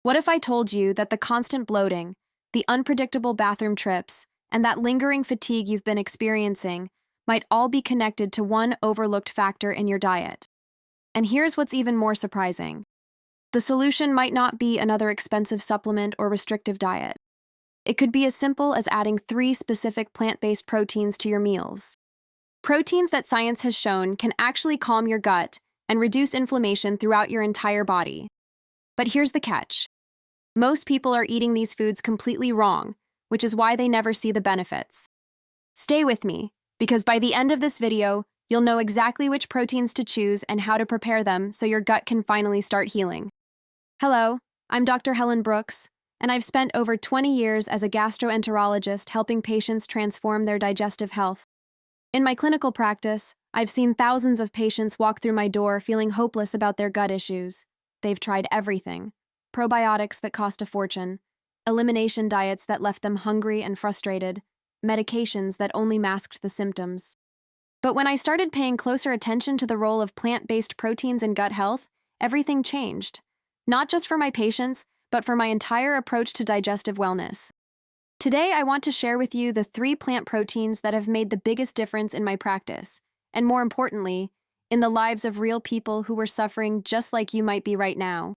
What if I told you that the constant bloating, the unpredictable bathroom trips, and that lingering fatigue you've been experiencing might all be connected to one overlooked factor in your diet? And here's what's even more surprising. The solution might not be another expensive supplement or restrictive diet. It could be as simple as adding 3 specific plant-based proteins to your meals. Proteins that science has shown can actually calm your gut and reduce inflammation throughout your entire body. But here's the catch. Most people are eating these foods completely wrong, which is why they never see the benefits. Stay with me, because by the end of this video, you'll know exactly which proteins to choose and how to prepare them so your gut can finally start healing. Hello, I'm Dr. Helen Brooks, and I've spent over 20 years as a gastroenterologist helping patients transform their digestive health. In my clinical practice, I've seen thousands of patients walk through my door feeling hopeless about their gut issues. They've tried everything: probiotics that cost a fortune, elimination diets that left them hungry and frustrated, medications that only masked the symptoms. But when I started paying closer attention to the role of plant-based proteins in gut health, everything changed. Not just for my patients, but for my entire approach to digestive wellness. Today, I want to share with you the 3 plant proteins that have made the biggest difference in my practice, and more importantly, in the lives of real people who were suffering just like you might be right now.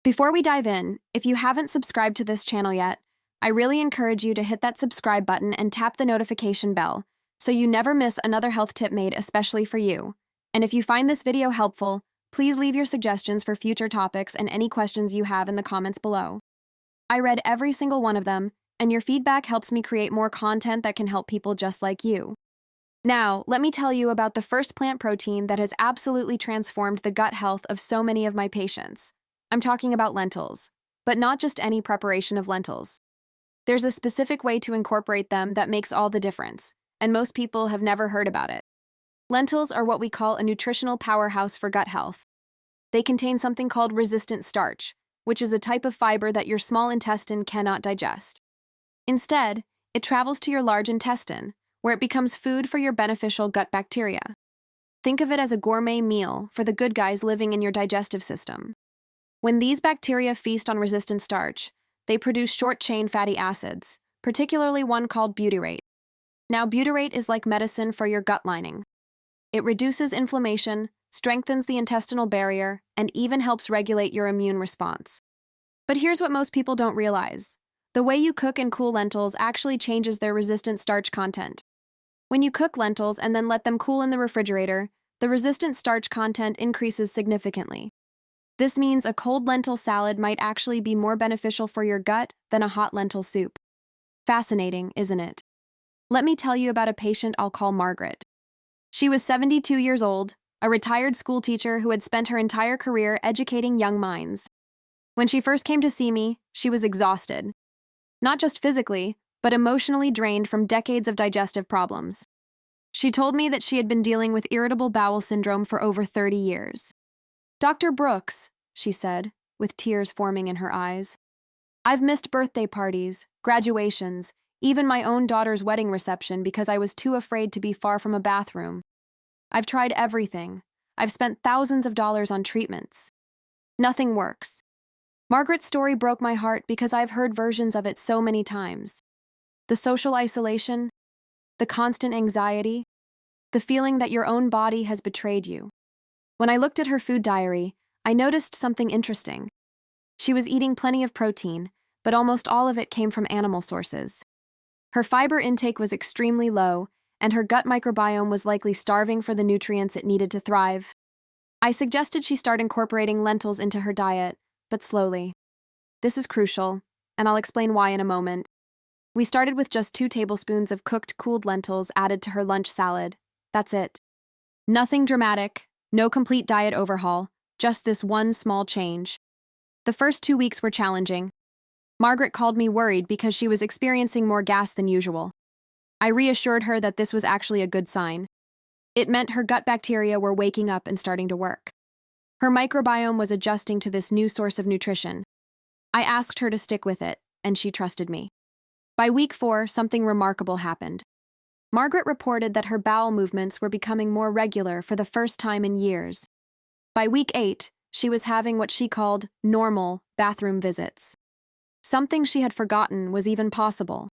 Before we dive in, if you haven't subscribed to this channel yet, I really encourage you to hit that subscribe button and tap the notification bell so you never miss another health tip made especially for you. And if you find this video helpful, please leave your suggestions for future topics and any questions you have in the comments below. I read every single one of them, and your feedback helps me create more content that can help people just like you. Now, let me tell you about the first plant protein that has absolutely transformed the gut health of so many of my patients. I'm talking about lentils, but not just any preparation of lentils. There's a specific way to incorporate them that makes all the difference, and most people have never heard about it. Lentils are what we call a nutritional powerhouse for gut health. They contain something called resistant starch, which is a type of fiber that your small intestine cannot digest. Instead, it travels to your large intestine, where it becomes food for your beneficial gut bacteria. Think of it as a gourmet meal for the good guys living in your digestive system. When these bacteria feast on resistant starch, they produce short-chain fatty acids, particularly one called butyrate. Now, butyrate is like medicine for your gut lining. It reduces inflammation, strengthens the intestinal barrier, and even helps regulate your immune response. But here's what most people don't realize. The way you cook and cool lentils actually changes their resistant starch content. When you cook lentils and then let them cool in the refrigerator, the resistant starch content increases significantly. This means a cold lentil salad might actually be more beneficial for your gut than a hot lentil soup. Fascinating, isn't it? Let me tell you about a patient I'll call Margaret. She was 72 years old, a retired school teacher who had spent her entire career educating young minds. When she first came to see me, she was exhausted. Not just physically, but emotionally drained from decades of digestive problems. She told me that she had been dealing with irritable bowel syndrome for over 30 years. "Dr. Brooks," she said, with tears forming in her eyes, "I've missed birthday parties, graduations, even my own daughter's wedding reception because I was too afraid to be far from a bathroom. I've tried everything. I've spent thousands of dollars on treatments. Nothing works." Margaret's story broke my heart because I've heard versions of it so many times. The social isolation, the constant anxiety, the feeling that your own body has betrayed you. When I looked at her food diary, I noticed something interesting. She was eating plenty of protein, but almost all of it came from animal sources. Her fiber intake was extremely low, and her gut microbiome was likely starving for the nutrients it needed to thrive. I suggested she start incorporating lentils into her diet, but slowly. This is crucial, and I'll explain why in a moment. We started with just 2 tablespoons of cooked, cooled lentils added to her lunch salad. That's it. Nothing dramatic, no complete diet overhaul, just this one small change. The first 2 weeks were challenging. Margaret called me worried because she was experiencing more gas than usual. I reassured her that this was actually a good sign. It meant her gut bacteria were waking up and starting to work. Her microbiome was adjusting to this new source of nutrition. I asked her to stick with it, and she trusted me. By week 4, something remarkable happened. Margaret reported that her bowel movements were becoming more regular for the first time in years. By week 8, she was having what she called normal bathroom visits. Something she had forgotten was even possible.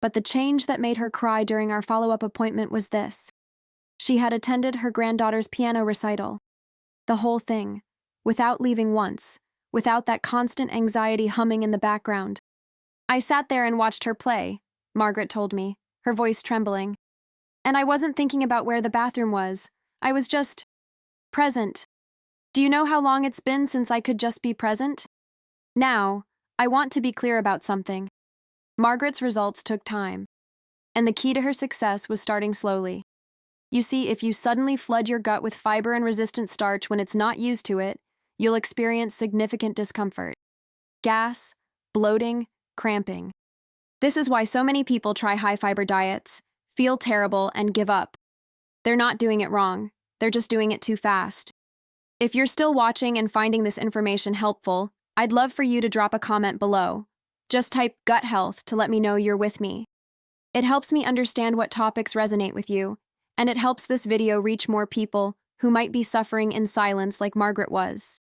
But the change that made her cry during our follow-up appointment was this. She had attended her granddaughter's piano recital. The whole thing, without leaving once, without that constant anxiety humming in the background. I sat there and watched her play, Margaret told me, her voice trembling. And I wasn't thinking about where the bathroom was. I was just present. Do you know how long it's been since I could just be present? Now, I want to be clear about something. Margaret's results took time, and the key to her success was starting slowly. You see, if you suddenly flood your gut with fiber and resistant starch when it's not used to it, you'll experience significant discomfort. Gas, bloating, cramping. This is why so many people try high-fiber diets, feel terrible, and give up. They're not doing it wrong. They're just doing it too fast. If you're still watching and finding this information helpful, I'd love for you to drop a comment below. Just type gut health to let me know you're with me. It helps me understand what topics resonate with you, and it helps this video reach more people who might be suffering in silence like Margaret was.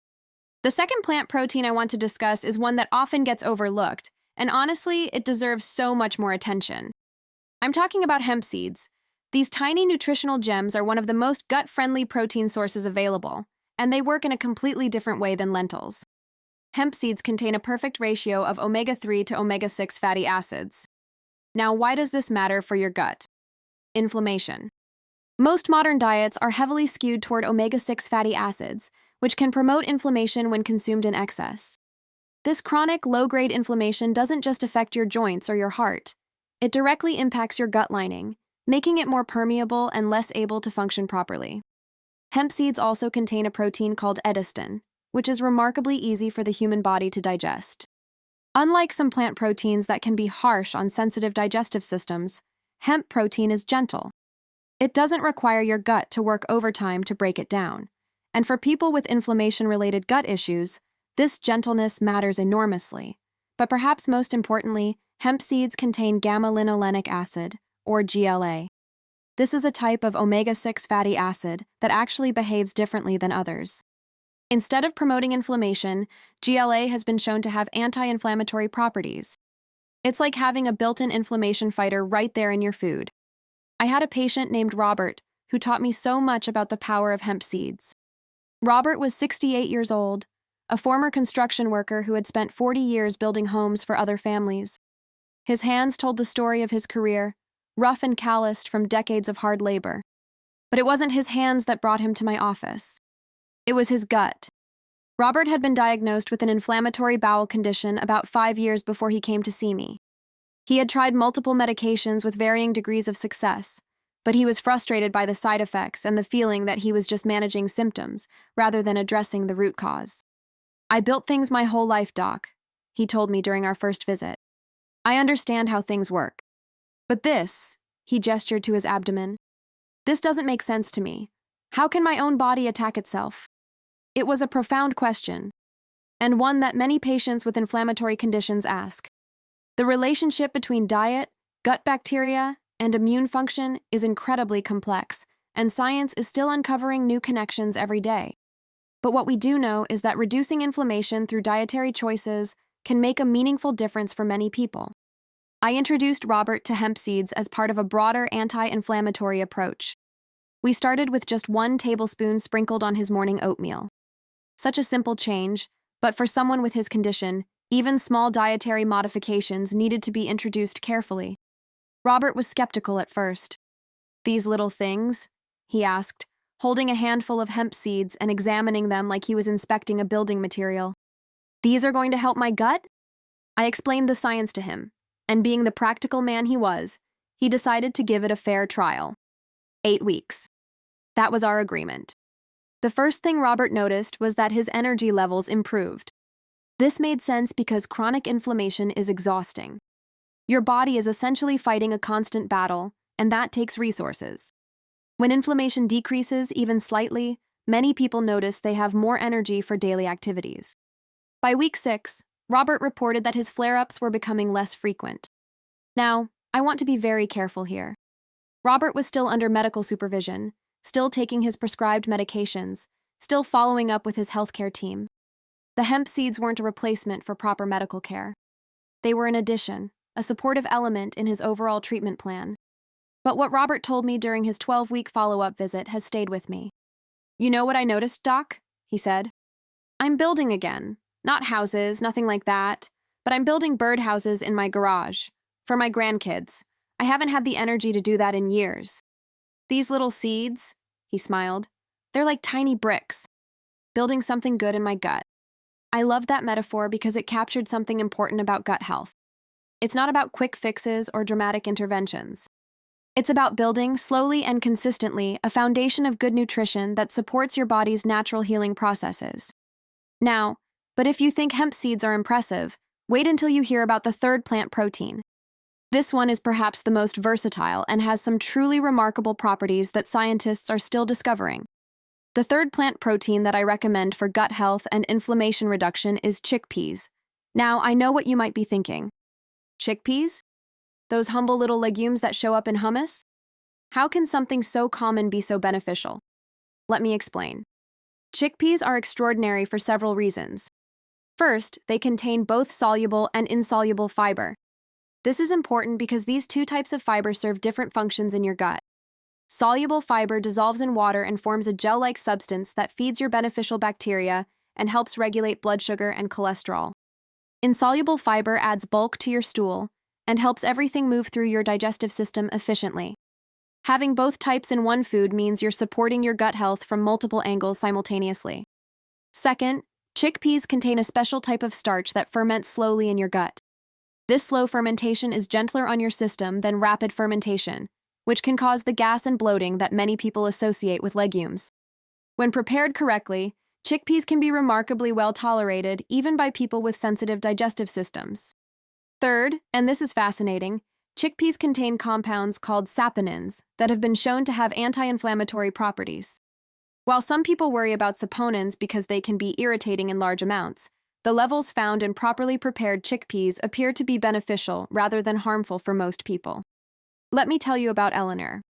The second plant protein I want to discuss is one that often gets overlooked, and honestly, it deserves so much more attention. I'm talking about hemp seeds. These tiny nutritional gems are one of the most gut-friendly protein sources available, and they work in a completely different way than lentils. Hemp seeds contain a perfect ratio of omega-3 to omega-6 fatty acids. Now, why does this matter for your gut? Inflammation. Most modern diets are heavily skewed toward omega-6 fatty acids, which can promote inflammation when consumed in excess. This chronic, low-grade inflammation doesn't just affect your joints or your heart. It directly impacts your gut lining, making it more permeable and less able to function properly. Hemp seeds also contain a protein called edestin, which is remarkably easy for the human body to digest. Unlike some plant proteins that can be harsh on sensitive digestive systems, hemp protein is gentle. It doesn't require your gut to work overtime to break it down. And for people with inflammation-related gut issues, this gentleness matters enormously. But perhaps most importantly, hemp seeds contain gamma-linolenic acid, or GLA. This is a type of omega-6 fatty acid that actually behaves differently than others. Instead of promoting inflammation, GLA has been shown to have anti-inflammatory properties. It's like having a built-in inflammation fighter right there in your food. I had a patient named Robert who taught me so much about the power of hemp seeds. Robert was 68 years old, a former construction worker who had spent 40 years building homes for other families. His hands told the story of his career, rough and calloused from decades of hard labor. But it wasn't his hands that brought him to my office. It was his gut. Robert had been diagnosed with an inflammatory bowel condition about 5 years before he came to see me. He had tried multiple medications with varying degrees of success, but he was frustrated by the side effects and the feeling that he was just managing symptoms rather than addressing the root cause. "I built things my whole life, Doc," he told me during our first visit. "I understand how things work. But this," he gestured to his abdomen, "this doesn't make sense to me. How can my own body attack itself?" It was a profound question, and one that many patients with inflammatory conditions ask. The relationship between diet, gut bacteria, and immune function is incredibly complex, and science is still uncovering new connections every day. But what we do know is that reducing inflammation through dietary choices can make a meaningful difference for many people. I introduced Robert to hemp seeds as part of a broader anti-inflammatory approach. We started with just 1 tablespoon sprinkled on his morning oatmeal. Such a simple change, but for someone with his condition, even small dietary modifications needed to be introduced carefully. Robert was skeptical at first. "These little things?" he asked, holding a handful of hemp seeds and examining them like he was inspecting a building material. "These are going to help my gut?" I explained the science to him, and being the practical man he was, he decided to give it a fair trial. 8 weeks. That was our agreement. The first thing Robert noticed was that his energy levels improved. This made sense because chronic inflammation is exhausting. Your body is essentially fighting a constant battle, and that takes resources. When inflammation decreases even slightly, many people notice they have more energy for daily activities. By week 6, Robert reported that his flare-ups were becoming less frequent. Now, I want to be very careful here. Robert was still under medical supervision, still taking his prescribed medications, still following up with his healthcare team. The hemp seeds weren't a replacement for proper medical care. They were an addition, a supportive element in his overall treatment plan. But what Robert told me during his 12-week follow-up visit has stayed with me. "You know what I noticed, Doc?" he said. "I'm building again. Not houses, nothing like that. But I'm building birdhouses in my garage. For my grandkids. I haven't had the energy to do that in years. These little seeds," he smiled, "they're like tiny bricks, building something good in my gut." I loved that metaphor because it captured something important about gut health. It's not about quick fixes or dramatic interventions. It's about building, slowly and consistently, a foundation of good nutrition that supports your body's natural healing processes. Now, but if you think hemp seeds are impressive, wait until you hear about the third plant protein. This one is perhaps the most versatile and has some truly remarkable properties that scientists are still discovering. The third plant protein that I recommend for gut health and inflammation reduction is chickpeas. Now, I know what you might be thinking. Chickpeas? Those humble little legumes that show up in hummus? How can something so common be so beneficial? Let me explain. Chickpeas are extraordinary for several reasons. First, they contain both soluble and insoluble fiber. This is important because these two types of fiber serve different functions in your gut. Soluble fiber dissolves in water and forms a gel-like substance that feeds your beneficial bacteria and helps regulate blood sugar and cholesterol. Insoluble fiber adds bulk to your stool and helps everything move through your digestive system efficiently. Having both types in one food means you're supporting your gut health from multiple angles simultaneously. Second, chickpeas contain a special type of starch that ferments slowly in your gut. This slow fermentation is gentler on your system than rapid fermentation, which can cause the gas and bloating that many people associate with legumes. When prepared correctly, chickpeas can be remarkably well tolerated even by people with sensitive digestive systems. Third, and this is fascinating, chickpeas contain compounds called saponins that have been shown to have anti-inflammatory properties. While some people worry about saponins because they can be irritating in large amounts, the levels found in properly prepared chickpeas appear to be beneficial rather than harmful for most people. Let me tell you about Eleanor.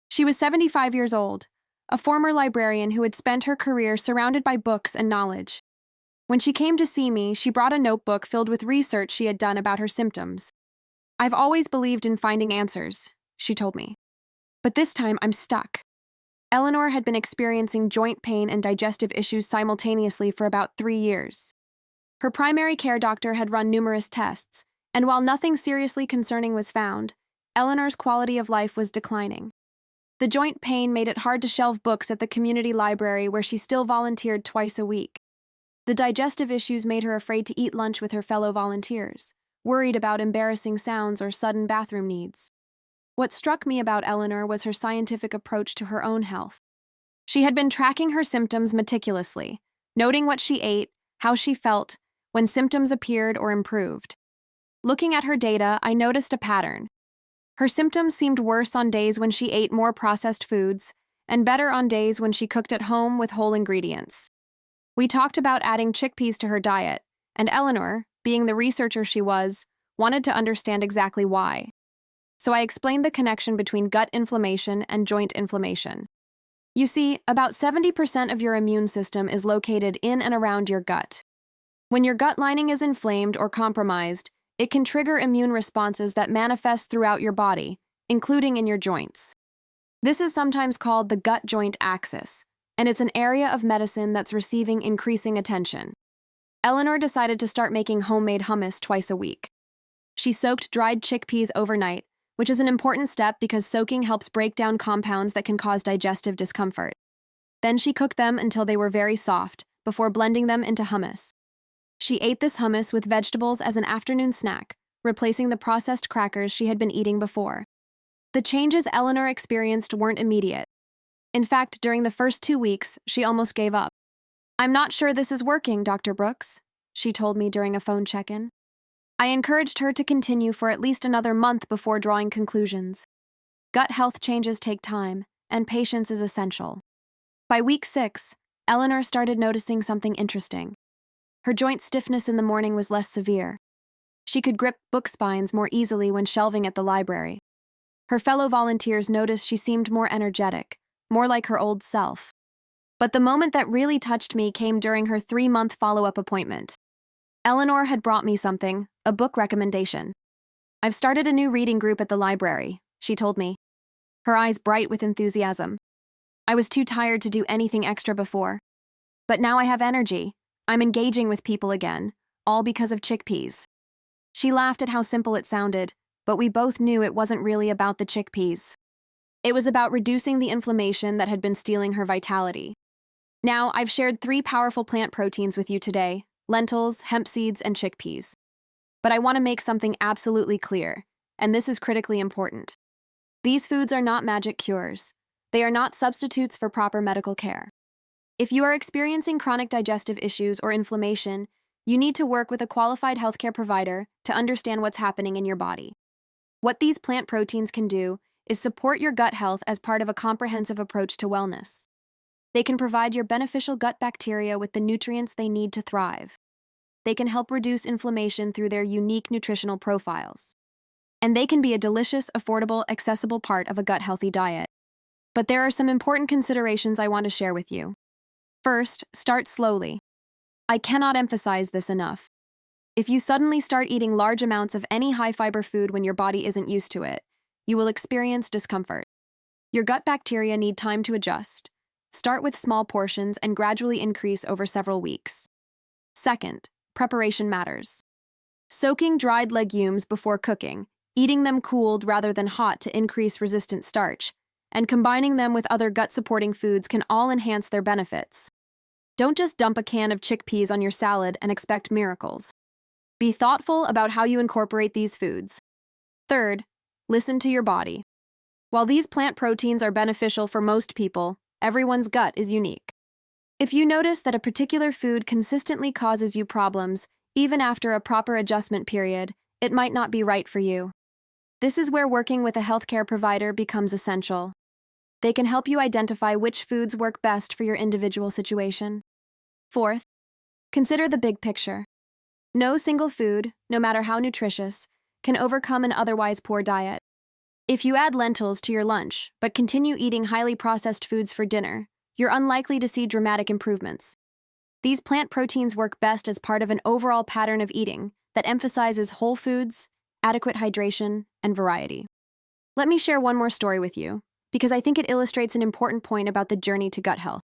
She was 75 years old, a former librarian who had spent her career surrounded by books and knowledge. When she came to see me, she brought a notebook filled with research she had done about her symptoms. "I've always believed in finding answers," she told me. "But this time I'm stuck." Eleanor had been experiencing joint pain and digestive issues simultaneously for about 3 years. Her primary care doctor had run numerous tests, and while nothing seriously concerning was found, Eleanor's quality of life was declining. The joint pain made it hard to shelve books at the community library where she still volunteered twice a week. The digestive issues made her afraid to eat lunch with her fellow volunteers, worried about embarrassing sounds or sudden bathroom needs. What struck me about Eleanor was her scientific approach to her own health. She had been tracking her symptoms meticulously, noting what she ate, how she felt, when symptoms appeared or improved. Looking at her data, I noticed a pattern. Her symptoms seemed worse on days when she ate more processed foods, and better on days when she cooked at home with whole ingredients. We talked about adding chickpeas to her diet, and Eleanor, being the researcher she was, wanted to understand exactly why. So I explained the connection between gut inflammation and joint inflammation. You see, about 70% of your immune system is located in and around your gut. When your gut lining is inflamed or compromised, it can trigger immune responses that manifest throughout your body, including in your joints. This is sometimes called the gut-joint axis, and it's an area of medicine that's receiving increasing attention. Eleanor decided to start making homemade hummus twice a week. She soaked dried chickpeas overnight, which is an important step because soaking helps break down compounds that can cause digestive discomfort. Then she cooked them until they were very soft, before blending them into hummus. She ate this hummus with vegetables as an afternoon snack, replacing the processed crackers she had been eating before. The changes Eleanor experienced weren't immediate. In fact, during the first 2 weeks, she almost gave up. "I'm not sure this is working, Dr. Brooks," she told me during a phone check-in. I encouraged her to continue for at least another month before drawing conclusions. Gut health changes take time, and patience is essential. By week 6, Eleanor started noticing something interesting. Her joint stiffness in the morning was less severe. She could grip book spines more easily when shelving at the library. Her fellow volunteers noticed she seemed more energetic, more like her old self. But the moment that really touched me came during her 3-month follow-up appointment. Eleanor had brought me something, a book recommendation. "I've started a new reading group at the library," she told me, her eyes bright with enthusiasm. "I was too tired to do anything extra before. But now I have energy. I'm engaging with people again, all because of chickpeas." She laughed at how simple it sounded, but we both knew it wasn't really about the chickpeas. It was about reducing the inflammation that had been stealing her vitality. Now, I've shared 3 powerful plant proteins with you today: lentils, hemp seeds, and chickpeas. But I want to make something absolutely clear, and this is critically important. These foods are not magic cures. They are not substitutes for proper medical care. If you are experiencing chronic digestive issues or inflammation, you need to work with a qualified healthcare provider to understand what's happening in your body. What these plant proteins can do is support your gut health as part of a comprehensive approach to wellness. They can provide your beneficial gut bacteria with the nutrients they need to thrive. They can help reduce inflammation through their unique nutritional profiles. And they can be a delicious, affordable, accessible part of a gut-healthy diet. But there are some important considerations I want to share with you. First, start slowly. I cannot emphasize this enough. If you suddenly start eating large amounts of any high-fiber food when your body isn't used to it, you will experience discomfort. Your gut bacteria need time to adjust. Start with small portions and gradually increase over several weeks. Second, preparation matters. Soaking dried legumes before cooking, eating them cooled rather than hot to increase resistant starch, and combining them with other gut-supporting foods can all enhance their benefits. Don't just dump a can of chickpeas on your salad and expect miracles. Be thoughtful about how you incorporate these foods. Third, listen to your body. While these plant proteins are beneficial for most people, everyone's gut is unique. If you notice that a particular food consistently causes you problems, even after a proper adjustment period, it might not be right for you. This is where working with a healthcare provider becomes essential. They can help you identify which foods work best for your individual situation. Fourth, consider the big picture. No single food, no matter how nutritious, can overcome an otherwise poor diet. If you add lentils to your lunch, but continue eating highly processed foods for dinner, you're unlikely to see dramatic improvements. These plant proteins work best as part of an overall pattern of eating that emphasizes whole foods, adequate hydration, and variety. Let me share one more story with you, because I think it illustrates an important point about the journey to gut health.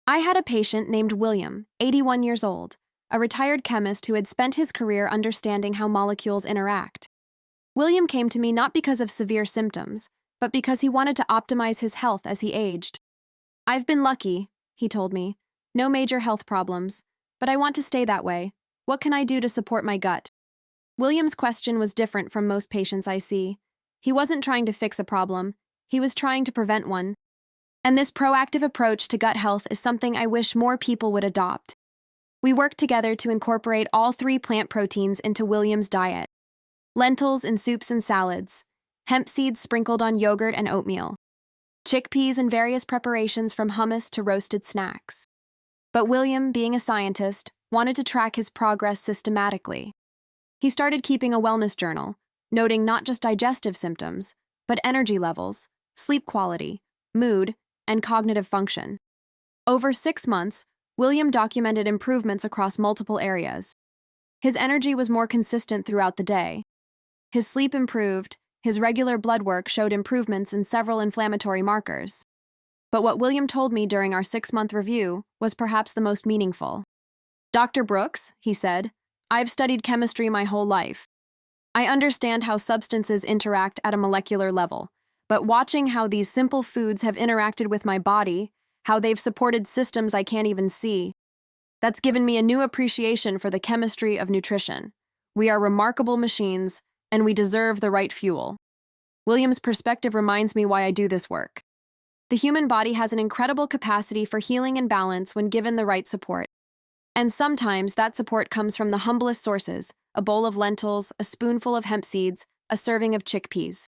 I had a patient named William, 81 years old, a retired chemist who had spent his career understanding how molecules interact. William came to me not because of severe symptoms, but because he wanted to optimize his health as he aged. "I've been lucky," he told me. "No major health problems, but I want to stay that way. What can I do to support my gut?" William's question was different from most patients I see. He wasn't trying to fix a problem, he was trying to prevent one. And this proactive approach to gut health is something I wish more people would adopt. We worked together to incorporate all 3 plant proteins into William's diet: lentils in soups and salads, hemp seeds sprinkled on yogurt and oatmeal, chickpeas in various preparations from hummus to roasted snacks. But William, being a scientist, wanted to track his progress systematically. He started keeping a wellness journal, noting not just digestive symptoms, but energy levels, sleep quality, mood, and cognitive function. Over 6 months, William documented improvements across multiple areas. His energy was more consistent throughout the day. His sleep improved, his regular blood work showed improvements in several inflammatory markers. But what William told me during our 6-month review was perhaps the most meaningful. "Dr. Brooks," he said, "I've studied chemistry my whole life. I understand how substances interact at a molecular level, but watching how these simple foods have interacted with my body, how they've supported systems I can't even see, that's given me a new appreciation for the chemistry of nutrition. We are remarkable machines, and we deserve the right fuel." William's perspective reminds me why I do this work. The human body has an incredible capacity for healing and balance when given the right support. And sometimes that support comes from the humblest sources: a bowl of lentils, a spoonful of hemp seeds, a serving of chickpeas.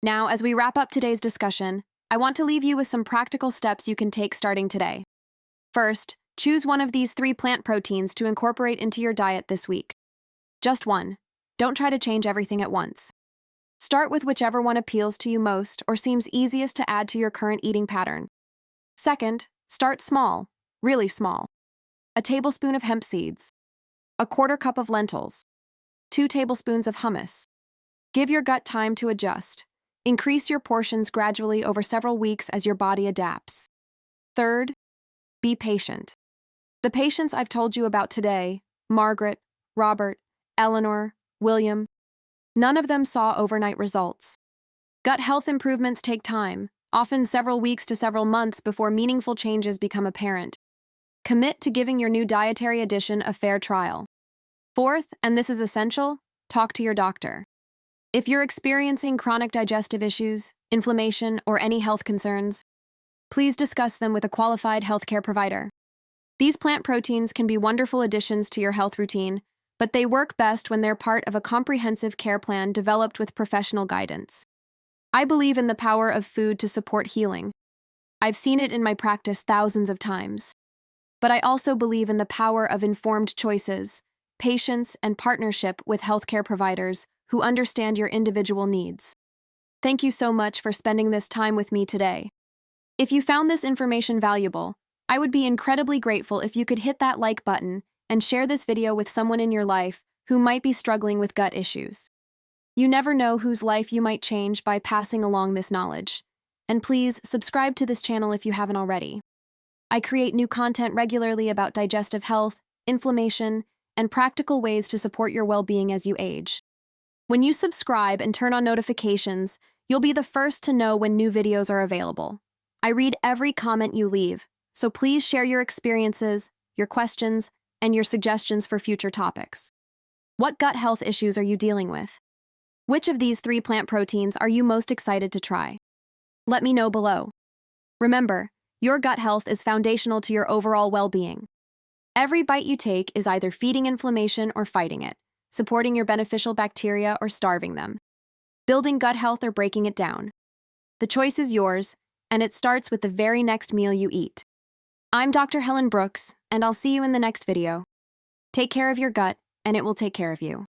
Now, as we wrap up today's discussion, I want to leave you with some practical steps you can take starting today. First, choose one of these 3 plant proteins to incorporate into your diet this week. Just one. Don't try to change everything at once. Start with whichever one appeals to you most or seems easiest to add to your current eating pattern. Second, Start small, really small. A tablespoon of hemp seeds, a quarter cup of lentils, 2 tablespoons of hummus. Give your gut time to adjust. Increase your portions gradually over several weeks as your body adapts. Third, be patient. The patients I've told you about today, Margaret, Robert, Eleanor, William, none of them saw overnight results. Gut health improvements take time, often several weeks to several months before meaningful changes become apparent. Commit to giving your new dietary addition a fair trial. Fourth, and this is essential, talk to your doctor. If you're experiencing chronic digestive issues, inflammation, or any health concerns, please discuss them with a qualified healthcare provider. These plant proteins can be wonderful additions to your health routine, but they work best when they're part of a comprehensive care plan developed with professional guidance. I believe in the power of food to support healing. I've seen it in my practice thousands of times. But I also believe in the power of informed choices, patience, and partnership with healthcare providers who understand your individual needs. Thank you so much for spending this time with me today. If you found this information valuable, I would be incredibly grateful if you could hit that like button and share this video with someone in your life who might be struggling with gut issues. You never know whose life you might change by passing along this knowledge. And please subscribe to this channel if you haven't already. I create new content regularly about digestive health, inflammation, and practical ways to support your well-being as you age. When you subscribe and turn on notifications, you'll be the first to know when new videos are available. I read every comment you leave, so please share your experiences, your questions, and your suggestions for future topics. What gut health issues are you dealing with? Which of these 3 plant proteins are you most excited to try? Let me know below. Remember, your gut health is foundational to your overall well-being. Every bite you take is either feeding inflammation or fighting it, supporting your beneficial bacteria or starving them, building gut health or breaking it down. The choice is yours, and it starts with the very next meal you eat. I'm Dr. Helen Brooks, and I'll see you in the next video. Take care of your gut, and it will take care of you.